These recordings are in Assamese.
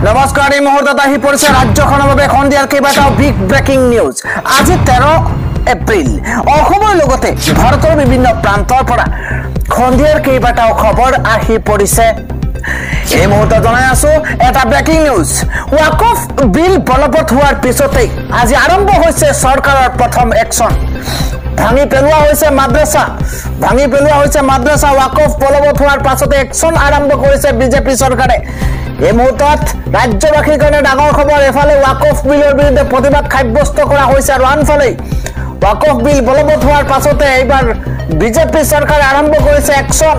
নমস্কাৰ এই মুহূৰ্তত আহি পৰিছে ৰাজ্যখনৰ বাবে খন্দিয়াৰ কেইবাটাও বিগ ব্ৰেকিং নিউজ। আজি 13 এপ্ৰিল অসমৰ লগতে ভাৰতৰ বিভিন্ন প্ৰান্তৰ পৰা খন্দিয়াৰ কেইবাটাও খবৰ আহি পৰিছে। এই মুহূৰ্তত জনাই আছো এটা ব্ৰেকিং নিউজ। ওয়াকফ বিল বলবৎ হোৱাৰ পিছতেই আজি আৰম্ভ হৈছে চৰকাৰৰ প্ৰথম একশ্যন। ভাঙি পেলোৱা হৈছে মাদ্ৰাসা ওয়াকফ বলবৎ হোৱাৰ পাছতে একশ্যন আৰম্ভ কৰিছে বিজেপি চৰকাৰে। এই মুহূৰ্তত ৰাজ্যবাসীৰ কাৰণে ডাঙৰ খবৰ। এফালে ওয়াকফ বিলৰ বিৰুদ্ধে প্ৰতিবাদ সাব্যস্ত কৰা হৈছে আৰু আনফালে ওয়াকফ বিল বলবৎ হোৱাৰ পাছতে এইবাৰ বিজেপি চৰকাৰে আৰম্ভ কৰিছে একশ্যন।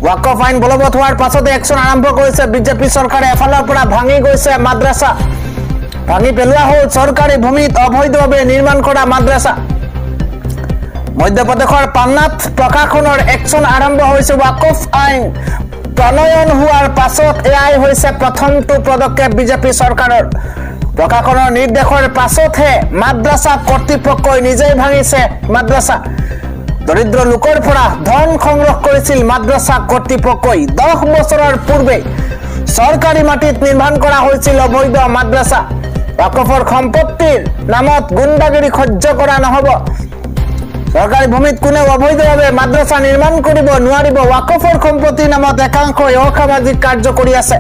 ওয়াকফ আইন বলবৎ হোৱাৰ পাছতে একশ্যন আৰম্ভ কৰিছে বিজেপি চৰকাৰে। এফালৰ পৰা ভাঙি গৈছে মাদ্ৰাসা, ভাঙি পেলোৱা হ'ল চৰকাৰী ভূমিত অবৈধভাৱে নিৰ্মাণ কৰা মাদ্ৰাসা। মধ্যপ্ৰদেশৰ পান্নাত প্ৰশাসনৰ একশ্যন আৰম্ভ হৈছে। ওয়াকফ আইন প্ৰণয়ন হোৱাৰ পাছত এয়াই হৈছে প্ৰথমটো পদক্ষেপ বিজেপি চৰকাৰৰ। প্ৰশাসনৰ নিৰ্দেশৰ পাছতহে মাদ্ৰাসা কৰ্তৃপক্ষই নিজেই ভাঙিছে মাদ্ৰাসা। দৰিদ্ৰ লোকৰ পৰা ধন সংগ্ৰহ কৰিছিল মাদ্ৰাসা কৰ্তৃপক্ষই। 10 বছৰৰ পূৰ্বে চৰকাৰী মাটিত নিৰ্মাণ কৰা হৈছিল অবৈধ মাদ্ৰাসা। ওয়াকফৰ সম্পত্তিৰ নামত গুণ্ডাগিৰি সহ্য কৰা নহ'ব। চৰকাৰী ভূমিত কোনেও অবৈধভাৱে মাদ্ৰাসা নিৰ্মাণ কৰিব নোৱাৰিব। ওয়াকফৰ সম্পত্তিৰ নামত একাংশই অসামাজিক কাৰ্য কৰি আছে।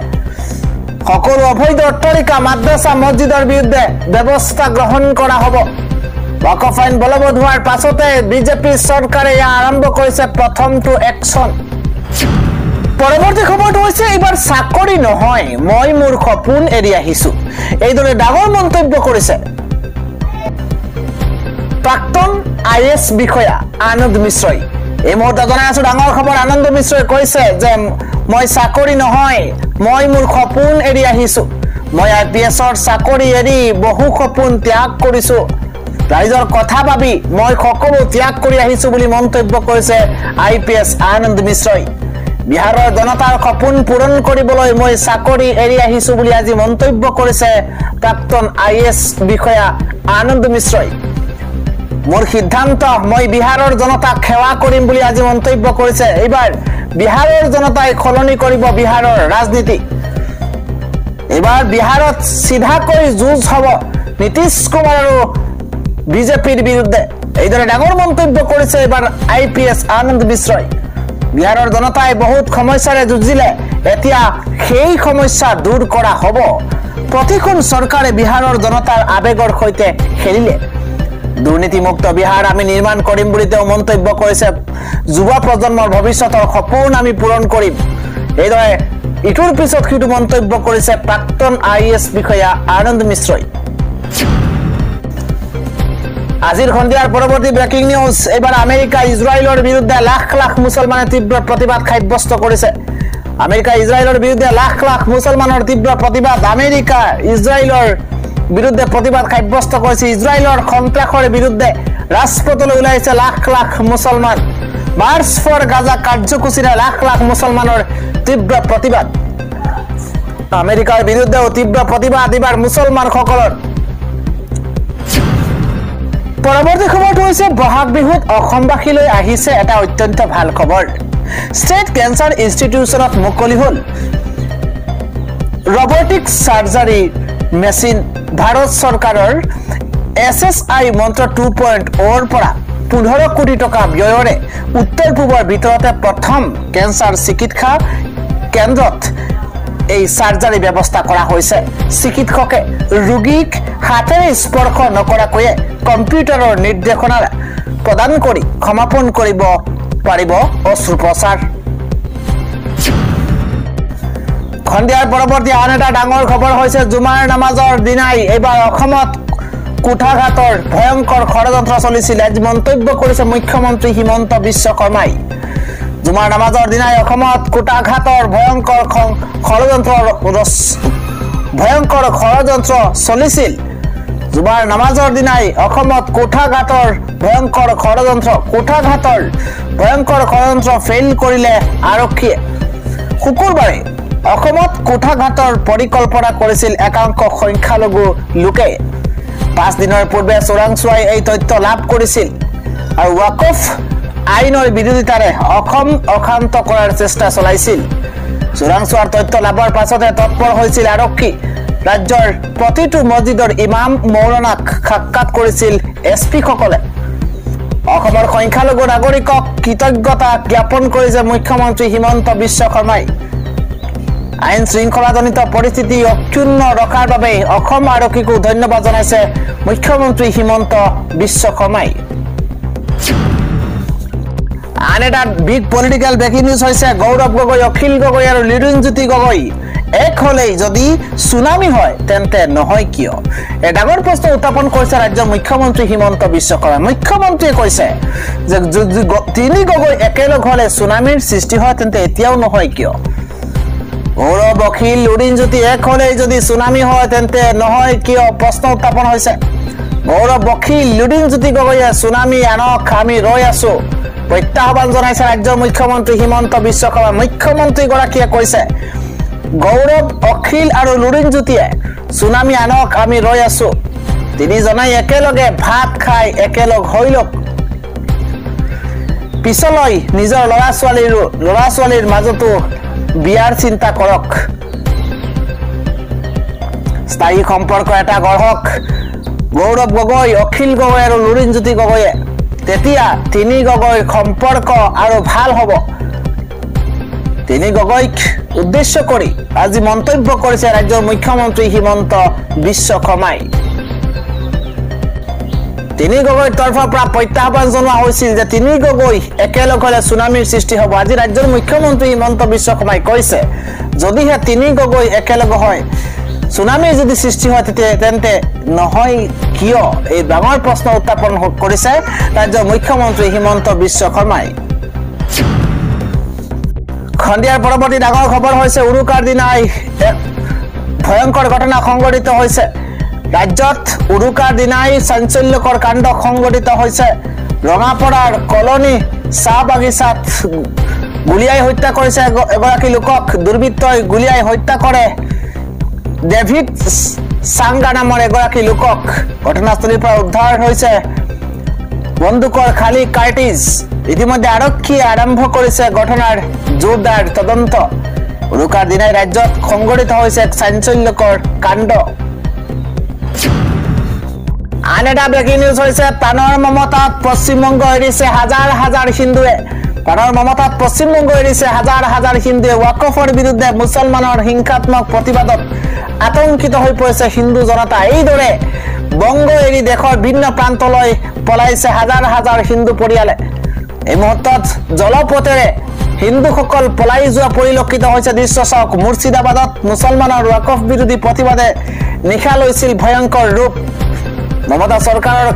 সকলো অবৈধ অট্টালিকা, মাদ্ৰাসা, মছজিদৰ বিৰুদ্ধে ব্যৱস্থা গ্ৰহণ কৰা হ'ব। ওয়াকফ আইন বলবৎ হোৱাৰ পাছতে বিজেপি চৰকাৰে আৰম্ভ কৰিছে প্ৰথমটো একশ্যন। পৰৱৰ্তী খবৰটো হৈছে এইবাৰ চাকৰি নহয়, মই মোৰ সপোন এৰি আহিছো। এইদৰে ডাঙৰ মন্তব্য কৰিছে প্ৰাক্তন IAS বিষয়া আনন্দ মিশ্ৰই। এই মুহূৰ্তত জনাই আছো ডাঙৰ খবৰ। আনন্দ মিশ্ৰই কৈছে যে মই চাকৰি নহয়, মই মোৰ সপোন এৰি আহিছো। মই IPSৰ চাকৰি এৰি বহু সপোন ত্যাগ কৰিছো। ৰাইজৰ কথা ভাবি মই সকলো ত্যাগ কৰি আহিছো বুলি মন্তব্য কৰিছে IPS আনন্দ মিশ্ৰই। বিহাৰৰ জনতাৰ সপোন পূৰণ কৰিবলৈ মই চাকৰি এৰি আহিছো বুলি আজি মন্তব্য কৰিছে প্ৰাক্তন IAS বিষয়া আনন্দ মিশ্ৰই। মোৰ সিদ্ধান্ত, মই বিহাৰৰ জনতাক সেৱা কৰিম বুলি আজি মন্তব্য কৰিছে। এইবাৰ বিহাৰৰ জনতাই সলনি কৰিব বিহাৰৰ ৰাজনীতি। এইবাৰ বিহাৰত চিধাকৈ যুঁজ হ'ব নীতিশ কুমাৰ আৰু বিজেপিৰ বিৰুদ্ধে। এইদৰে ডাঙৰ মন্তব্য কৰিছে এইবাৰ IPS আনন্দ মিশ্ৰই। বিহাৰৰ জনতাই বহুত সমস্যাৰে যুঁজিলে, এতিয়া সেই সমস্যা দূৰ কৰা হ'ব। প্ৰতিখন চৰকাৰে বিহাৰৰ জনতাৰ আবেগৰ সৈতে খেলিলে। দুৰ্নীতিমুক্ত বিহাৰ আমি নিৰ্মাণ কৰিম বুলি তেওঁ মন্তব্য কৰিছে। যুৱ প্ৰজন্মৰ ভৱিষ্যতৰ সপোন আমি পূৰণ কৰিম। এইদৰে ইটোৰ পিছত সিটো মন্তব্য কৰিছে প্ৰাক্তন IAS বিষয়া আনন্দ মিশ্ৰই। আজিৰ সন্ধিয়াৰ পৰৱৰ্তী ব্ৰেকিং নিউজ। এইবাৰ আমেৰিকা ইজৰাইলৰ বিৰুদ্ধে লাখ লাখ মুছলমানে তীব্ৰ প্ৰতিবাদ সাব্যস্ত কৰিছে। আমেৰিকা ইজৰাইলৰ বিৰুদ্ধে লাখ লাখ মুছলমানৰ তীব্ৰ প্ৰতিবাদ। আমেৰিকা ইজৰাইলৰ বিৰুদ্ধে প্ৰতিবাদ সাব্যস্ত কৰিছে। ইজৰাইলৰ সন্ত্ৰাসৰ বিৰুদ্ধে ৰাজপথলৈ ওলাইছে লাখ লাখ মুছলমান। মাৰ্চ ফৰ গাজা কাৰ্যসূচীৰে লাখ লাখ মুছলমানৰ তীব্ৰ প্ৰতিবাদ। আমেৰিকাৰ বিৰুদ্ধেও তীব্ৰ প্ৰতিবাদ এইবাৰ মুছলমানসকলৰ। পৰৱৰ্তী খবৰটো হৈছে বহাগ বিহুত অসমবাসীলৈ আহিছে এটা অত্যন্ত ভাল খবৰ। ষ্টেট কেঞ্চাৰ ইনষ্টিটিউচনত মুকলি হ'ল ৰবটিক চাৰ্জাৰী মেচিন। ভাৰত চৰকাৰৰ SSI মন্ত্ৰ 2.0 পৰা 15 কোটি টকা ব্যয়ৰে উত্তৰ পূবৰ ভিতৰতে প্ৰথম কেঞ্চাৰ চিকিৎসা কেন্দ্ৰত এই চাৰ্জাৰী ব্যৱস্থা কৰা হৈছে। চিকিৎসকে ৰোগীক হাতেৰে স্পৰ্শ নকৰাকৈয়ে কম্পিউটাৰৰ নিৰ্দেশনা প্ৰদান কৰি সমাপন কৰিব পাৰিব অস্ত্ৰোপচাৰ। সন্ধিয়াৰ পৰৱৰ্তী আন এটা ডাঙৰ খবৰ হৈছে জুমাৰ নামাজৰ দিনাই এইবাৰ অসমত কোঠাঘাটৰ ভয়ংকৰ ষড়যন্ত্ৰ চলিছিল। আজি মন্তব্য কৰিছে মুখ্যমন্ত্ৰী হিমন্ত বিশ্ব শৰ্মাই। জুমাৰ নামাজৰ দিনাই অসমত কোঠাঘাটৰ ভয়ংকৰ ষড়যন্ত্ৰ চলিছিল। জুমাৰ নামাজৰ দিনাই অসমত কোঠাঘাটৰ ভয়ংকৰ ষড়যন্ত্ৰ ফেইল কৰিলে আৰক্ষীয়ে। শুকুৰবাৰে অসমত কোঠাঘাটৰ পৰিকল্পনা কৰিছিল একাংশ সংখ্যালঘু লোকে। 5 দিনৰ পূৰ্বে চোৰাংচোৱাই এই তথ্য লাভ কৰিছিল আৰু ওয়াকফ আইনৰ বিৰোধিতাৰে অসম অশান্ত কৰাৰ চেষ্টা চলাইছিল। চোৰাংচোৱাৰ তথ্য লাভৰ পাছতে তৎপৰ হৈছিল আৰক্ষী ৰাজ্যৰ প্ৰতিটো মছজিদৰ ইমাম মৌলানাক সাক্ষাৎ কৰিছিল এছপিসকলে অসমৰ সংখ্যালঘু নাগৰিকক কৃতজ্ঞতা জ্ঞাপন কৰিছে মুখ্যমন্ত্ৰী হিমন্ত বিশ্ব শৰ্মাই আইন শৃংখলাজনিত পৰিস্থিতি অক্ষুণ্ণ ৰখাৰ বাবে অসম আৰক্ষীকো ধন্যবাদ জনাইছে মুখ্যমন্ত্ৰী হিমন্ত বিশ্ব শৰ্মাই আন এটা বিগ পলিটিক্যাল ব্ৰেকিং নিউজ হৈছে গৌৰৱ গগৈ অখিল গগৈ আৰু লিৰুঞ্জ্যোতি গগৈ এক হলেই যদি সুনামি হয় তেন্তে নহয় কিয় এই ডাঙৰ প্ৰশ্ন উত্থাপন কৰিছে ৰাজ্যৰ মুখ্যমন্ত্ৰী হিমন্ত বিশ্ব শৰ্মাই মুখ্যমন্ত্ৰীয়ে কৈছে যে তিনি গগৈ একেলগ হলে সুনামিৰ সৃষ্টি হয় তেন্তে এতিয়াও নহয় কিয় গৌৰৱ অখিল লিৰুঞ্জ্যোতি এক হলেই যদি সুনামি হয় তেন্তে নহয় কিয় প্ৰশ্ন উত্থাপন হৈছে গৌৰৱ অখিল লিৰুঞ্জ্যোতি গগৈয়ে সুনামি আনক আমি ৰৈ আছো প্ৰত্যাহ্বান জনাইছে ৰাজ্যৰ মুখ্যমন্ত্ৰী হিমন্ত বিশ্ব শৰ্মা মুখ্যমন্ত্ৰীগৰাকীয়ে কৈছে গৌৰৱ অখিল আৰু লিৰুঞ্জ্যোতিয়ে সুনামি আনক আমি ৰৈ আছো তিনিজনাই একেলগে ভাত খাই একেলগ হৈ লওক পিছলৈ নিজৰ ল'ৰা ছোৱালীৰ মাজতো বিয়াৰ চিন্তা কৰক স্থায়ী সম্পৰ্ক এটা গঢ়ক গৌৰৱ গগৈ অখিল গগৈ আৰু লিৰুঞ্জ্যোতি গগৈয়ে তেতিয়া তিনি গগৈ সম্পৰ্ক আৰু ভাল হ'ব তিনি গগৈক উদ্দেশ্য কৰি আজি মন্তব্য কৰিছে ৰাজ্যৰ মুখ্যমন্ত্ৰী হিমন্ত বিশ্ব শৰ্মাই তিনি গগৈৰ তৰফৰ পৰা প্ৰত্যাহ্বান জনোৱা হৈছিল যে তিনি গগৈ একেলগ হলে সুনামিৰ সৃষ্টি হ'ব আজি ৰাজ্যৰ মুখ্যমন্ত্ৰী হিমন্ত বিশ্ব শৰ্মাই কৈছে যদিহে তিনি গগৈ একেলগ হয় সুনামিৰ যদি সৃষ্টি হয় তেন্তে নহয় কিয় এই ডাঙৰ প্ৰশ্ন উত্থাপন কৰিছে ৰাজ্যৰ মুখ্যমন্ত্ৰী হিমন্ত বিশ্ব শৰ্মাই খণ্ডিয়াৰ পৰৱৰ্তী ডাঙৰ খবৰ হৈছে উৰুকাৰ দিনাই ভয়ংকৰ ঘটনা সংঘটিত হৈছে ৰাজ্যত উৰুকাৰ দিনাই চাঞ্চল্যকৰ কাণ্ড সংঘটিত হৈছে ৰঙাপৰাৰ কলনী চাহ বাগিচাত গুলিয়াই হত্যা কৰিছে এগৰাকী লোকক দুৰ্বৃত্তই গুলিয়াই হত্যা কৰে ডেভিড সাংগা নামৰ এগৰাকী লোকক ঘটনাস্থলীৰ পৰা উদ্ধাৰ হৈছে বন্দুকৰ খালী কাৰ্টিজ ইতিমধ্যে আৰক্ষীয়ে আৰম্ভ কৰিছে ঘটনাৰ জোৰদাৰ তদন্ত উৰুকাৰ দিনাই ৰাজ্যত সংঘটিত হৈছে এক চাঞ্চল্যকৰ কাণ্ড আন এটা ব্ৰেকিং নিউজ হৈছে প্ৰাণৰ মমতাত পশ্চিমবংগ এৰিছে হাজাৰ হাজাৰ হিন্দুৱে প্ৰাণৰ মমতাত পশ্চিমবংগ এৰিছে হাজাৰ হাজাৰ হিন্দুৱে ৱাকফৰ বিৰুদ্ধে মুছলমানৰ হিংসাত্মক প্ৰতিবাদত আতংকিত হৈ পৰিছে হিন্দু জনতা এইদৰে বংগ এৰি দেশৰ ভিন্ন প্ৰান্তলৈ পলাইছে হাজাৰ হাজাৰ হিন্দু পৰিয়ালে এই মুহূৰ্তত জলপথেৰে হিন্দুসকল পলাই যোৱা পৰিলক্ষিত হৈছে দৃশ্য চাওক মুৰ্ছিদাবাদত মুছলমানৰ ৱাকফ বিৰোধী প্ৰতিবাদে নিশা লৈছিল ভয়ংকৰ ৰূপ মমতা চৰকাৰৰ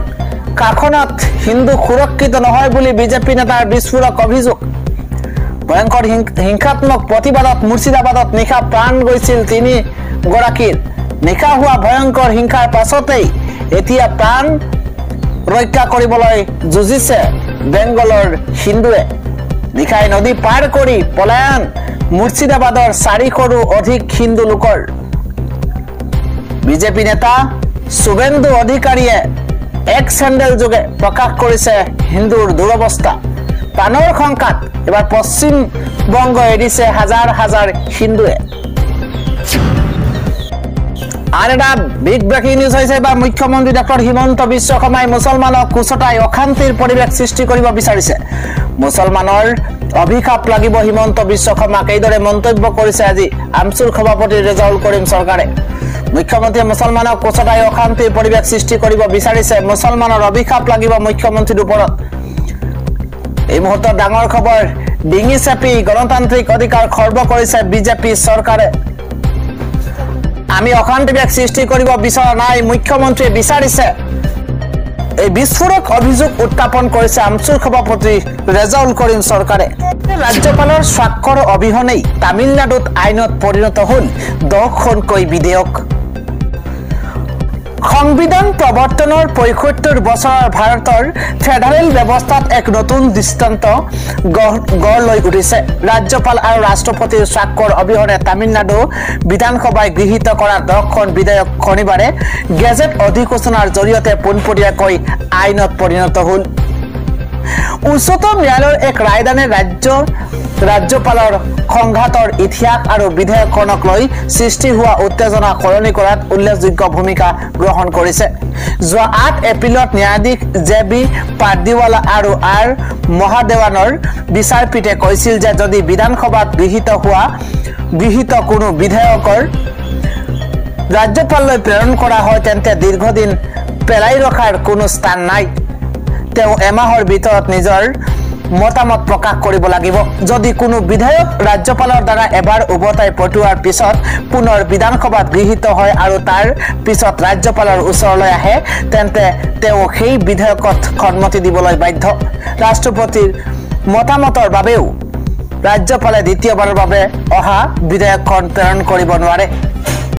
কাখনত হিন্দু সুৰক্ষিত নহয় বুলি বিজেপি নেতাৰ বিস্ফোৰক অভিযোগ ভয়ংকৰ হিংসাত্মক প্ৰতিবাদত মুৰ্ছিদাবাদত নিশা প্ৰাণ গৈছিল তিনি গৰাকীৰ নিশা হোৱা ভয়ংকৰ হিংসাৰ পাছতেই এতিয়া প্ৰাণ ৰক্ষা কৰিবলৈ যুঁজিছে বেংগলৰ হিন্দুৱে নিশাই নদী পাৰ কৰি পলায়ন মুৰ্ছিদাবাদৰ 400ৰো অধিক হিন্দু লোকৰ বিজেপি নেতা শুভেন্দু অধিকাৰীয়ে এক চেণ্ডেল যোগে প্ৰকাশ কৰিছে হিন্দুৰ দুৰৱস্থা প্ৰাণৰ শংকাত এবাৰ পশ্চিম বংগ এৰিছে হাজাৰ হাজাৰ হিন্দুৱে আন এটা বিগ ব্ৰেকিং নিউজ হৈছে বা মুখ্যমন্ত্ৰী ডক্টৰ হিমন্ত বিশ্ব শৰ্মাই মুছলমানক কুচটাই অশান্তিৰ পৰিৱেশ সৃষ্টি কৰিব বিচাৰিছে মুছলমানৰ অভিশাপ লাগিব হিমন্ত বিশ্ব শৰ্মাক এইদৰে মন্তব্য কৰিছে আজি আমছুৰ সভাপতি ৰেজাউল কৰিম চৰকাৰে মুখ্যমন্ত্ৰীয়ে মুছলমানক কুচটাই অশান্তিৰ পৰিৱেশ সৃষ্টি কৰিব বিচাৰিছে মুছলমানৰ অভিশাপ লাগিব মুখ্যমন্ত্ৰীৰ ওপৰত এই মুহূৰ্তত ডাঙৰ খবৰ ডিঙি চেপি গণতান্ত্ৰিক অধিকাৰ খৰ্ব কৰিছে বিজেপি চৰকাৰে আমি অশান্তিবাদ সৃষ্টি কৰিব বিচৰা নাই মুখ্যমন্ত্ৰীয়ে বিচাৰিছে এই বিস্ফোৰক অভিযোগ উত্থাপন কৰিছে আমছুৰ সভাপতি ৰেজাউল কৰিম চৰকাৰে ৰাজ্যপালৰ স্বাক্ষৰ অবিহনেই তামিলনাডুত আইনত পৰিণত হ'ল 10খনকৈ বিধেয়ক সংবিধান প্ৰৱৰ্তনৰ ৭৫ বছৰৰ ভাৰতৰ ফেডাৰেল ব্যৱস্থাত এক নতুন দৃষ্টান্ত গঢ় লৈ উঠিছে ৰাজ্যপাল আৰু ৰাষ্ট্ৰপতিৰ স্বাক্ষৰ অবিহনে তামিলনাডু বিধানসভাই গৃহীত কৰা 10খন বিধেয়ক শনিবাৰে গেজেট অধিসূচনাৰ জৰিয়তে পোনপটীয়াকৈ আইনত পৰিণত হ'ল উচ্চতম ন্যায়ালয়ৰ এক ৰায়দানে ৰাজ্যপালৰ সংঘাতৰ ইতিহাস আৰু বিধেয়কখনক লৈ সৃষ্টি হোৱা উত্তেজনা সলনি কৰাত উল্লেখযোগ্য ভূমিকা গ্ৰহণ কৰিছে। যোৱা 8 এপ্ৰিলত ন্যায়াধীশ জে.বি. পাৰ্দিৱালা আৰু আৰ মহাদেৱানৰ বিচাৰপীঠে কৈছিল যে যদি বিধানসভাত গৃহীত কোনো বিধেয়কৰ ৰাজ্যপাললৈ প্ৰেৰণ কৰা হয় তেন্তে দীৰ্ঘদিন পেলাই ৰখাৰ কোনো স্থান নাই। তেওঁ এমাহৰ ভিতৰত নিজৰ মতামত প্ৰকাশ কৰিব লাগিব। যদি কোনো বিধেয়ক ৰাজ্যপালৰ দ্বাৰা এবাৰ উভতাই পঠোৱাৰ পিছত পুনৰ বিধানসভাত গৃহীত হয় আৰু তাৰ পিছত ৰাজ্যপালৰ ওচৰলৈ আহে তেন্তে তেওঁ সেই বিধেয়কত সন্মতি দিবলৈ বাধ্য। ৰাষ্ট্ৰপতিৰ মতামতৰ বাবেও ৰাজ্যপালে দ্বিতীয়বাৰৰ বাবে অহা বিধেয়কখন প্ৰেৰণ কৰিব নোৱাৰে।